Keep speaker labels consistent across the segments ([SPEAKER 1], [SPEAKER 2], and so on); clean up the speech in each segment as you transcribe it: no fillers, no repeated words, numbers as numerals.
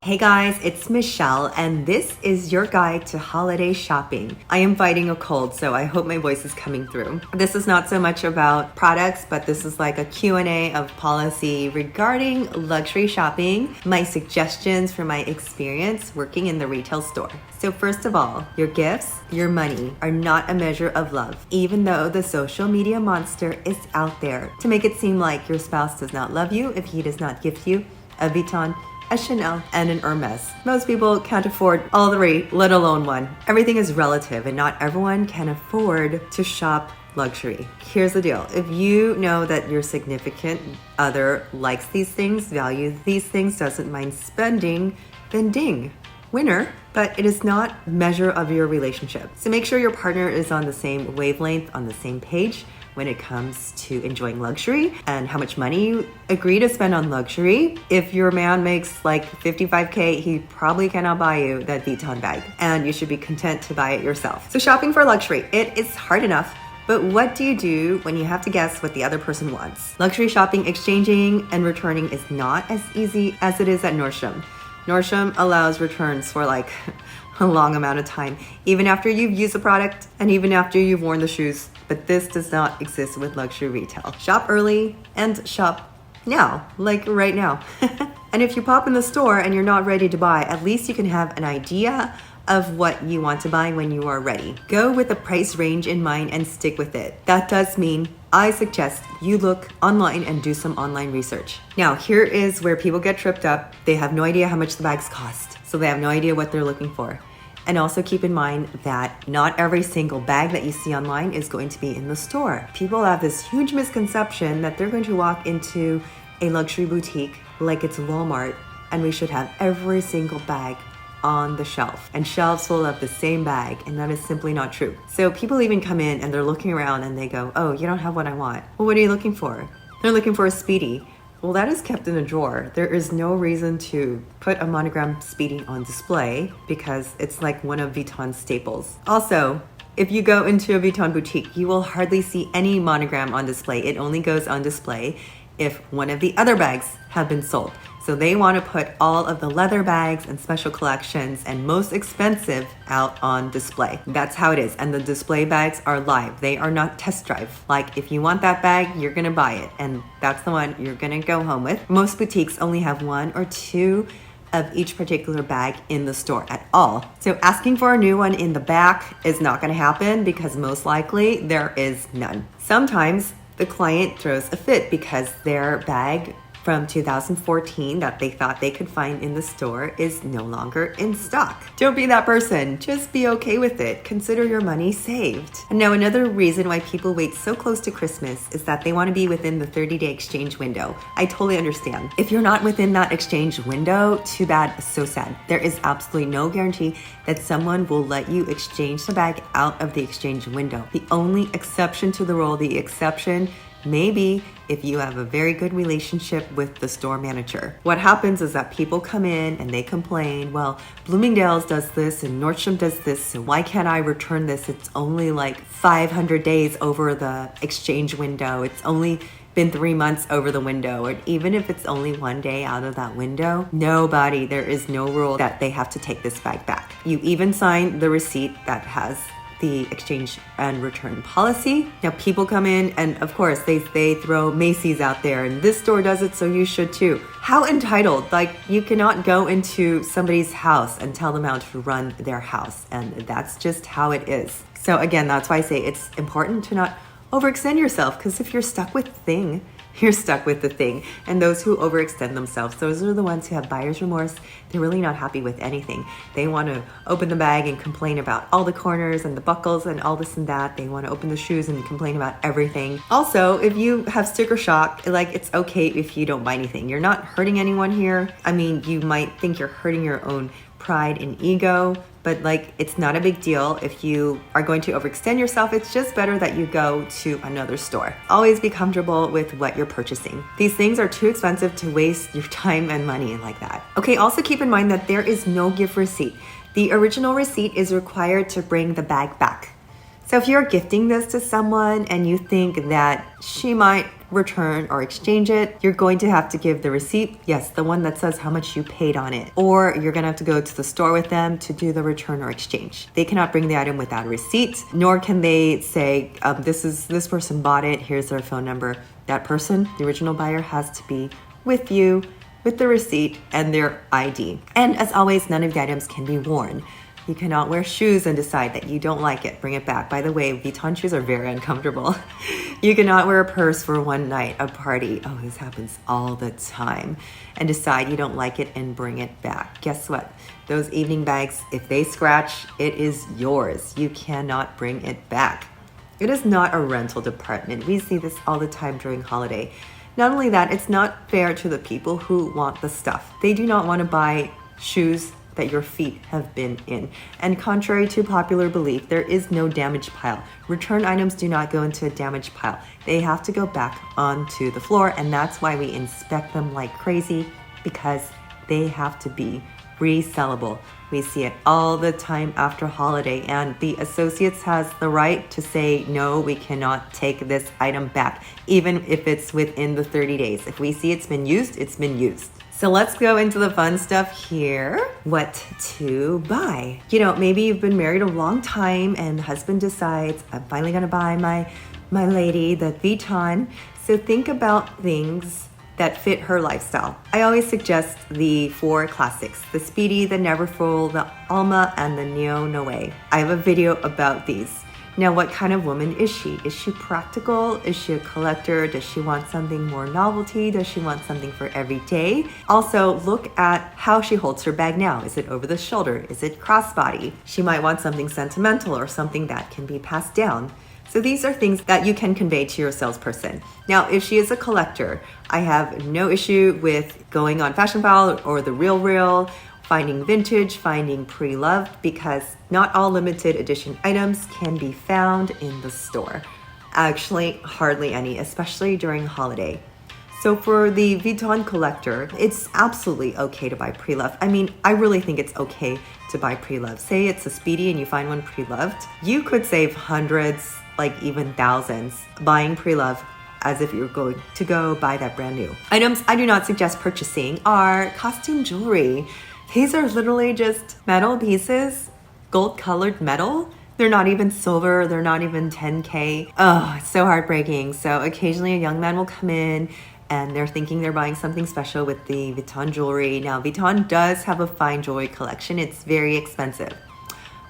[SPEAKER 1] Hey guys, it's Michelle and this is your guide to holiday shopping. I am fighting a cold, so I hope my voice is coming through. This is not so much about products, but this is like a Q&A of policy regarding luxury shopping, my suggestions from my experience working in the retail store. So first of all, your gifts, your money are not a measure of love, even though the social media monster is out there to make it seem like your spouse does not love you if he does not gift you a VUITTON, a Chanel, and an Hermes. Most people can't afford all three, let alone one. Everything is relative and not everyone can afford to shop luxury. Here's the deal. If you know that your significant other likes these things, values these things, doesn't mind spending, then ding, winner. But it is not measure of your relationship. So make sure your partner is on the same wavelength, on the same page when it comes to enjoying luxury and how much money you agree to spend on luxury. If your man makes like 55K, he probably cannot buy you that VUITTON bag, and you should be content to buy it yourself. So shopping for luxury, it is hard enough, but what do you do when you have to guess what the other person wants? Luxury shopping, exchanging and returning is not as easy as it is at Nordstrom. Nordstrom allows returns for like a long amount of time, even after you've used the product and even after you've worn the shoes. But this does not exist with luxury retail. Shop early and shop now, like right now. And if you pop in the store and you're not ready to buy, at least you can have an idea of what you want to buy when you are ready. Go with the price range in mind and stick with it. That does mean I suggest you look online and do some online research. Now, here is where people get tripped up. They have no idea how much the bags cost, so they have no idea what they're looking for. And also keep in mind that not every single bag that you see online is going to be in the store. People have this huge misconception that they're going to walk into a luxury boutique like it's Walmart and we should have every single bag on the shelf and shelves full of the same bag, and that is simply not true. So people even come in and they're looking around and they go, oh, you don't have what I want. Well, what are you looking for? They're looking for a Speedy. Well, that is kept in a drawer. There is no reason to put a monogram Speedy on display because it's like one of VUITTON's staples. Also, if you go into a VUITTON boutique, you will hardly see any monogram on display. It only goes on display if one of the other bags have been sold. So they want to put all of the leather bags and special collections and most expensive out on display. That's how it is. And the display bags are live. They are not test drive. Like if you want that bag, you're going to buy it. And that's the one you're going to go home with. Most boutiques only have one or two of each particular bag in the store at all. So asking for a new one in the back is not going to happen because most likely there is none. Sometimes the client throws a fit because their bag from 2014 that they thought they could find in the store is no longer in stock. Don't be that person. Just be okay with it. Consider your money saved. And now another reason why people wait so close to Christmas is that they want to be within the 30-day exchange window. I totally understand. If you're not within that exchange window, too bad, so sad. There is absolutely no guarantee that someone will let you exchange the bag out of the exchange window. The only exception to the rule, the exception maybe if you have a very good relationship with the store manager. What happens is that people come in and they complain, well, Bloomingdale's does this and Nordstrom does this, so why can't I return this? It's only like 500 days over the exchange window. It's only been 3 months over the window. Or even if it's only 1 day out of that window, there is no rule that they have to take this bag back. You even sign the receipt that has the exchange and return policy. Now people come in and of course they throw Macy's out there and this store does it, so you should too. How entitled? Like you cannot go into somebody's house and tell them how to run their house, and that's just how it is. So again, that's why I say it's important to not overextend yourself, because if you're stuck with the thing, you're stuck with the thing. And those who overextend themselves, those are the ones who have buyer's remorse. They're really not happy with anything. They want to open the bag and complain about all the corners and the buckles and all this and that. They want to open the shoes and complain about everything. Also, if you have sticker shock, like it's okay if you don't buy anything. You're not hurting anyone here. I mean, you might think you're hurting your own pride and ego, but like it's not a big deal if you are going to overextend yourself. It's just better that you go to another store. Always be comfortable with what you're purchasing. These things are too expensive to waste your time and money like that. Okay, also keep in mind that there is no gift receipt. The original receipt is required to bring the bag back. So if you're gifting this to someone and you think that she might return or exchange it, you're going to have to give the receipt. Yes, the one that says how much you paid on it. Or you're gonna have to go to the store with them to do the return or exchange. They cannot bring the item without a receipt, nor can they say, this person bought it, here's their phone number. That person, the original buyer, has to be with you with the receipt and their ID. And as always, none of the items can be worn. You cannot wear shoes and decide that you don't like it, bring it back. By the way, Vuitton shoes are very uncomfortable. You cannot wear a purse for one night, a party. Oh, this happens all the time. And decide you don't like it and bring it back. Guess what? Those evening bags, if they scratch, it is yours. You cannot bring it back. It is not a rental department. We see this all the time during holiday. Not only that, it's not fair to the people who want the stuff. They do not want to buy shoes that your feet have been in. And contrary to popular belief, there is no damage pile. Return items do not go into a damage pile. They have to go back onto the floor, and that's why we inspect them like crazy, because they have to be resellable. We see it all the time after holiday, and the associates has the right to say, no, we cannot take this item back, even if it's within the 30 days. If we see it's been used, it's been used. So let's go into the fun stuff here. What to buy. You know, maybe you've been married a long time and the husband decides, I'm finally gonna buy my lady the Vuitton. So think about things that fit her lifestyle. I always suggest the 4 classics, the Speedy, the Neverfull, the Alma, and the Neo Noe. I have a video about these. Now, what kind of woman is she? Is she practical? Is she a collector? Does she want something more novelty? Does she want something for every day? Also, look at how she holds her bag now. Is it over the shoulder? Is it crossbody? She might want something sentimental or something that can be passed down. So these are things that you can convey to your salesperson. Now, if she is a collector, I have no issue with going on Fashion File or The Real, finding vintage, finding pre-loved, because not all limited edition items can be found in the store. Actually, hardly any, especially during holiday. So for the Vuitton collector, it's absolutely okay to buy pre-loved. I mean, I really think it's okay to buy pre-loved. Say it's a Speedy and you find one pre-loved, you could save hundreds, like even thousands, buying pre-loved as if you're going to go buy that brand new. Items I do not suggest purchasing are costume jewelry. These are literally just metal pieces, gold colored metal. They're not even silver, they're not even 10K. Oh, it's so heartbreaking. So occasionally a young man will come in and they're thinking they're buying something special with the Vuitton jewelry. Now, Vuitton does have a fine jewelry collection. It's very expensive.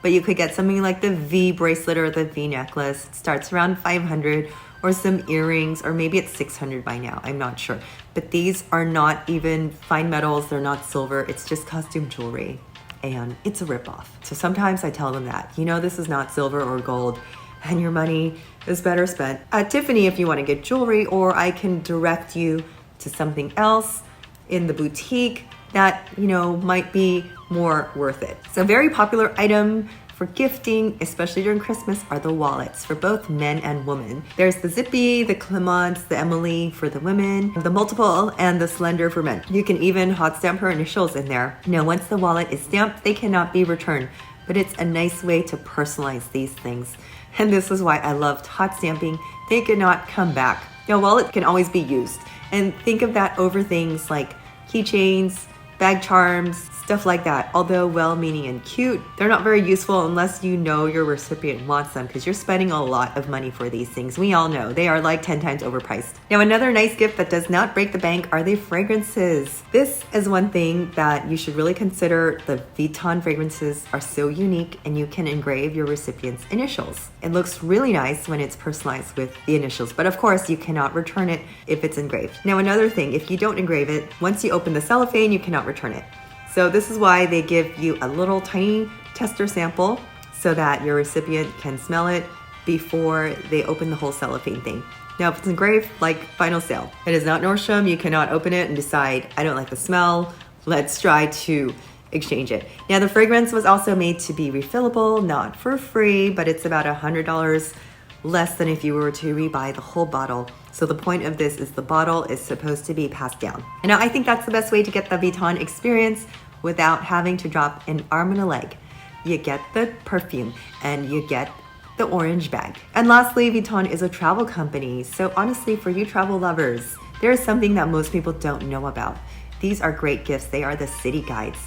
[SPEAKER 1] But you could get something like the V bracelet or the V necklace. It starts around 500, or some earrings, or maybe it's 600 by now, I'm not sure. But these are not even fine metals, they're not silver, it's just costume jewelry. And it's a ripoff. So sometimes I tell them that, you know, this is not silver or gold, and your money is better spent at Tiffany if you want to get jewelry, or I can direct you to something else in the boutique that, you know, might be more worth it. So a very popular item for gifting, especially during Christmas, are the wallets for both men and women. There's the Zippy, the Clemence, the Emily for the women, the Multiple, and the Slender for men. You can even hot stamp her initials in there. Now, once the wallet is stamped, they cannot be returned, but it's a nice way to personalize these things. And this is why I loved hot stamping. They cannot come back. Now, wallet can always be used. And think of that over things like keychains, bag charms, stuff like that. Although well-meaning and cute, they're not very useful unless you know your recipient wants them, because you're spending a lot of money for these things. We all know they are like 10 times overpriced. Now, another nice gift that does not break the bank are the fragrances. This is one thing that you should really consider. The Vuitton fragrances are so unique, and you can engrave your recipient's initials. It looks really nice when it's personalized with the initials, but of course you cannot return it if it's engraved. Now, another thing, if you don't engrave it, once you open the cellophane, you cannot return it. So this is why they give you a little tiny tester sample so that your recipient can smell it before they open the whole cellophane thing. Now, if it's engraved, like final sale. It is not Nordstrom. You cannot open it and decide, I don't like the smell. Let's try to exchange it. Now, the fragrance was also made to be refillable, not for free, but it's about $100 less than if you were to rebuy the whole bottle. So the point of this is the bottle is supposed to be passed down. And now I think that's the best way to get the Vuitton experience without having to drop an arm and a leg. You get the perfume and you get the the orange bag. And lastly, Vuitton is a travel company. So honestly, for you travel lovers, there is something that most people don't know about. These are great gifts. They are the city guides.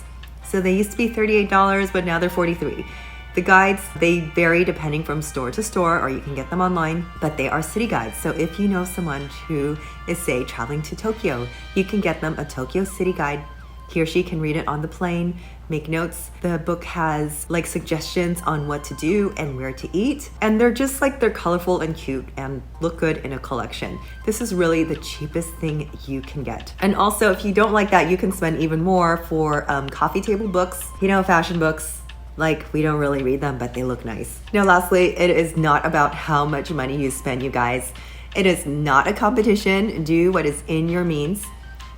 [SPEAKER 1] So they used to be $38, but now they're $43. The guides, they vary depending from store to store, or you can get them online, but they are city guides. So if you know someone who is, say, traveling to Tokyo, you can get them a Tokyo city guide. He or she can read it on the plane, make notes. The book has like suggestions on what to do and where to eat. And they're just like, they're colorful and cute and look good in a collection. This is really the cheapest thing you can get. And also, if you don't like that, you can spend even more for coffee table books, you know, fashion books. Like, we don't really read them, but they look nice. Now, lastly, it is not about how much money you spend, you guys. It is not a competition. Do what is in your means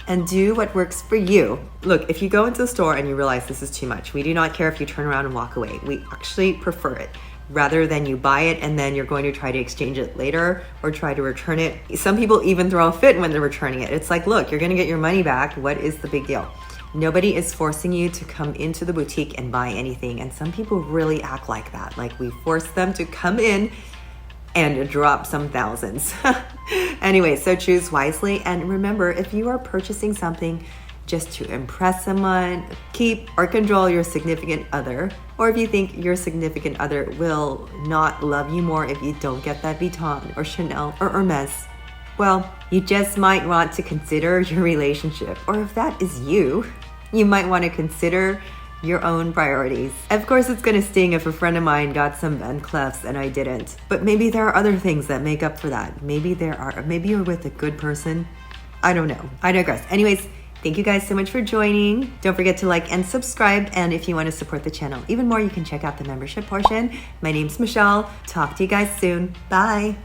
[SPEAKER 1] and do what works for you. Look, if you go into a store and you realize this is too much, we do not care if you turn around and walk away. We actually prefer it rather than you buy it and then you're going to try to exchange it later or try to return it. Some people even throw a fit when they're returning it. It's like, look, you're gonna get your money back. What is the big deal? Nobody is forcing you to come into the boutique and buy anything. And some people really act like that. Like we force them to come in and drop some thousands. Anyway, so choose wisely. And remember, if you are purchasing something just to impress someone, keep or control your significant other, or if you think your significant other will not love you more if you don't get that Vuitton or Chanel or Hermes, well, you just might want to consider your relationship. Or if that is you, you might want to consider your own priorities. Of course, it's gonna sting if a friend of mine got some Van Cleefs and I didn't. But maybe there are other things that make up for that. Maybe you're with a good person. I don't know. I digress. Anyways, thank you guys so much for joining. Don't forget to like and subscribe. And if you want to support the channel even more, you can check out the membership portion. My name's Michelle. Talk to you guys soon. Bye.